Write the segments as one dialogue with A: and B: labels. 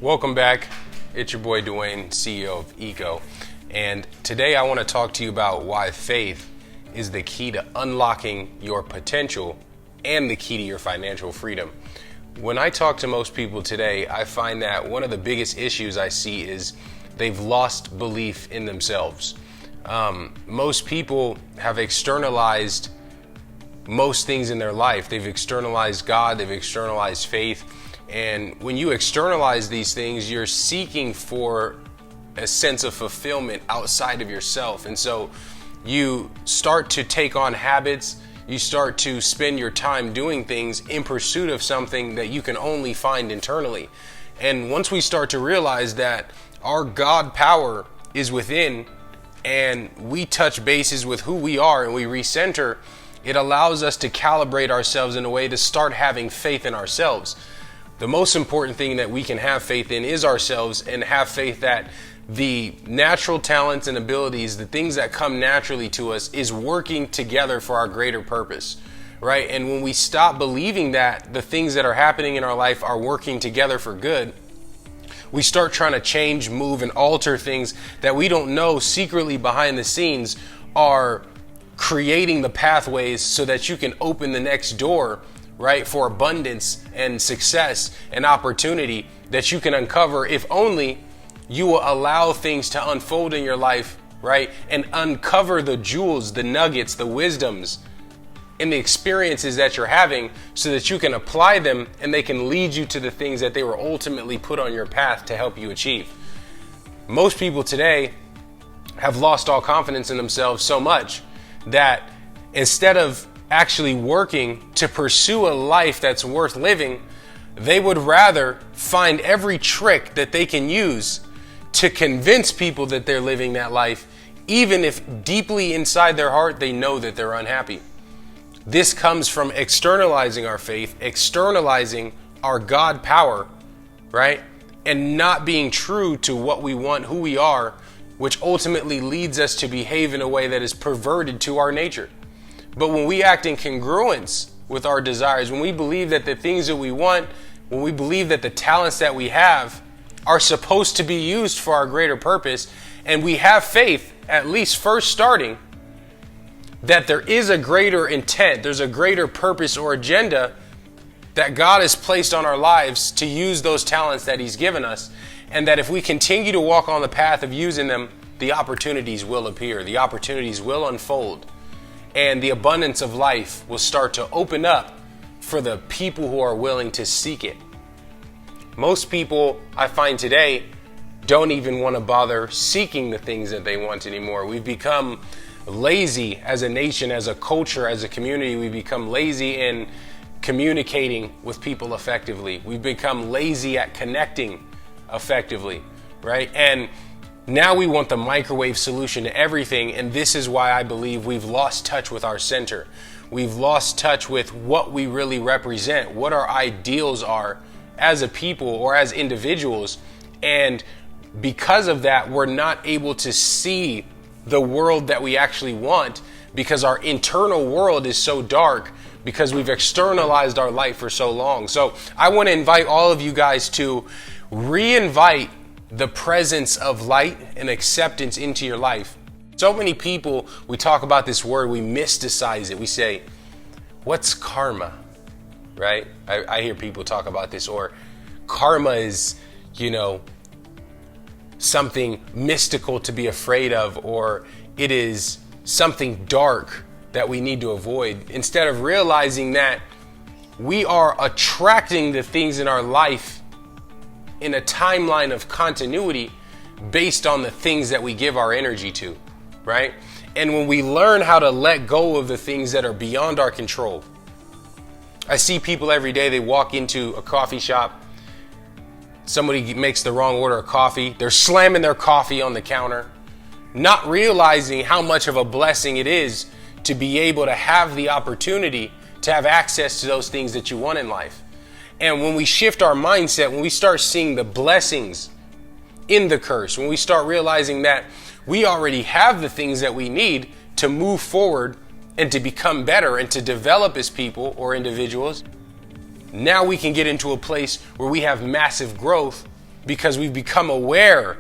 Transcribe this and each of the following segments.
A: Welcome back. It's your boy Dwayne, CEO of Eco. And today I want to talk to you about why faith is the key to unlocking your potential and the key to your financial freedom. When I talk to most people today, I find that one of the biggest issues I see is they've lost belief in themselves. Most people have externalized most things in their life. They've externalized God, they've externalized faith. And when you externalize these things, you're seeking for a sense of fulfillment outside of yourself. And so you start to take on habits, you start to spend your time doing things in pursuit of something that you can only find internally. And once we start to realize that our God power is within and we touch bases with who we are and we recenter, it allows us to calibrate ourselves in a way to start having faith in ourselves. The most important thing that we can have faith in is ourselves, and have faith that the natural talents and abilities, the things that come naturally to us, is working together for our greater purpose, right? And when we stop believing that the things that are happening in our life are working together for good, we start trying to change, move, and alter things that we don't know secretly behind the scenes are creating the pathways so that you can open the next door, right, for abundance and success and opportunity that you can uncover if only you will allow things to unfold in your life, right, and uncover the jewels, the nuggets, the wisdoms, and the experiences that you're having so that you can apply them and they can lead you to the things that they were ultimately put on your path to help you achieve. Most people today have lost all confidence in themselves so much that instead of actually working to pursue a life that's worth living, they would rather find every trick that they can use to convince people that they're living that life, even if deeply inside their heart they know that they're unhappy. This comes from externalizing our faith, externalizing our God power, right? And not being true to what we want, who we are, which ultimately leads us to behave in a way that is perverted to our nature. But when we act in congruence with our desires, when we believe that the things that we want, when we believe that the talents that we have are supposed to be used for our greater purpose, and we have faith, at least first starting, that there is a greater intent, there's a greater purpose or agenda that God has placed on our lives to use those talents that He's given us, and that if we continue to walk on the path of using them, the opportunities will appear, the opportunities will unfold, and the abundance of life will start to open up for the people who are willing to seek it. Most people I find today don't even want to bother seeking the things that they want anymore. We've become lazy as a nation, as a culture, as a community. We've become lazy in communicating with people effectively. We've become lazy at connecting effectively, right? And now we want the microwave solution to everything, and this is why I believe we've lost touch with our center. We've lost touch with what we really represent, what our ideals are as a people or as individuals, and because of that, we're not able to see the world that we actually want because our internal world is so dark because we've externalized our life for so long. So I want to invite all of you guys to re-invite the presence of light and acceptance into your life. So many people, we talk about this word, we mysticize it. We say, what's karma, right? I hear people talk about this, or karma is, something mystical to be afraid of, or it is something dark that we need to avoid, instead of realizing that we are attracting the things in our life in a timeline of continuity based on the things that we give our energy to, right? And when we learn how to let go of the things that are beyond our control, I see people every day, they walk into a coffee shop, somebody makes the wrong order of coffee, they're slamming their coffee on the counter, not realizing how much of a blessing it is to be able to have the opportunity to have access to those things that you want in life. And when we shift our mindset, when we start seeing the blessings in the curse, when we start realizing that we already have the things that we need to move forward and to become better and to develop as people or individuals, now we can get into a place where we have massive growth because we've become aware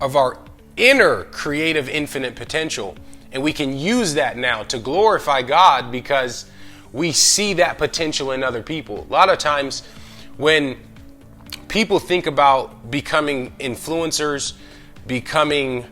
A: of our inner creative infinite potential. And we can use that now to glorify God because we see that potential in other people. A lot of times when people think about becoming influencers, becoming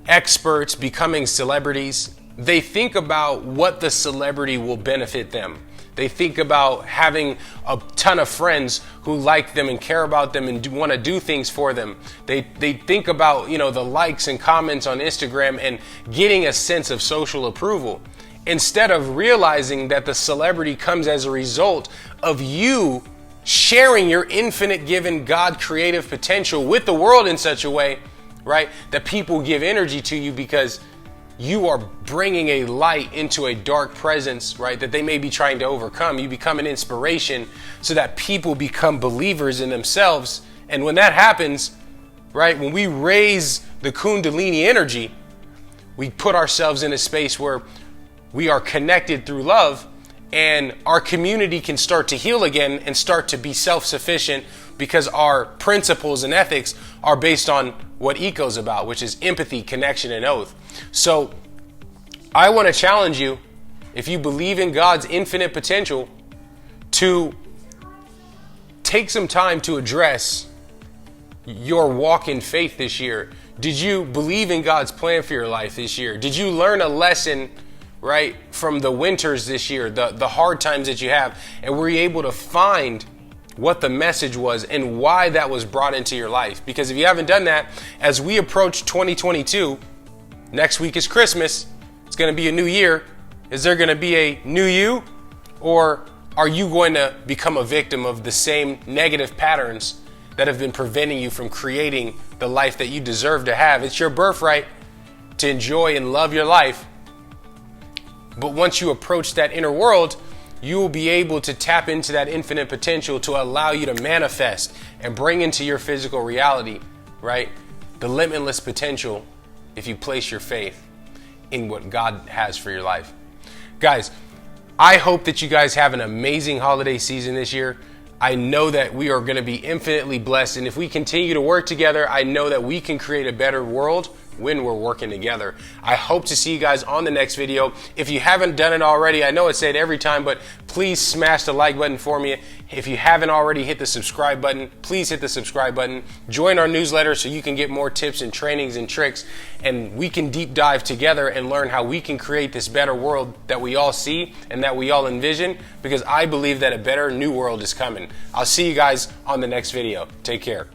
A: experts, becoming celebrities, they think about what the celebrity will benefit them. They think about having a ton of friends who like them and care about them and want to do things for them. They think about, the likes and comments on Instagram and getting a sense of social approval, instead of realizing that the celebrity comes as a result of you sharing your infinite given God creative potential with the world in such a way, right, that people give energy to you because you are bringing a light into a dark presence, right, that they may be trying to overcome. You become an inspiration so that people become believers in themselves. And when that happens, right, when we raise the Kundalini energy, we put ourselves in a space where we are connected through love, and our community can start to heal again and start to be self-sufficient because our principles and ethics are based on what ECO's about, which is empathy, connection, and oath. So I want to challenge you, if you believe in God's infinite potential, to take some time to address your walk in faith this year. Did you believe in God's plan for your life this year? Did you learn a lesson, right, from the winters this year, the hard times that you have, and were you able to find what the message was and why that was brought into your life? Because if you haven't done that, as we approach 2022, next week is Christmas, it's going to be a new year. Is there going to be a new you? Or are you going to become a victim of the same negative patterns that have been preventing you from creating the life that you deserve to have? It's your birthright to enjoy and love your life. But once you approach that inner world, you will be able to tap into that infinite potential to allow you to manifest and bring into your physical reality, right, the limitless potential if you place your faith in what God has for your life. Guys, I hope that you guys have an amazing holiday season this year. I know that we are going to be infinitely blessed, and if we continue to work together, I know that we can create a better world when we're working together. I hope to see you guys on the next video. If you haven't done it already, I know I say it every time, but please smash the like button for me. If you haven't already hit the subscribe button, please hit the subscribe button. Join our newsletter so you can get more tips and trainings and tricks, and we can deep dive together and learn how we can create this better world that we all see and that we all envision, because I believe that a better new world is coming. I'll see you guys on the next video. Take care.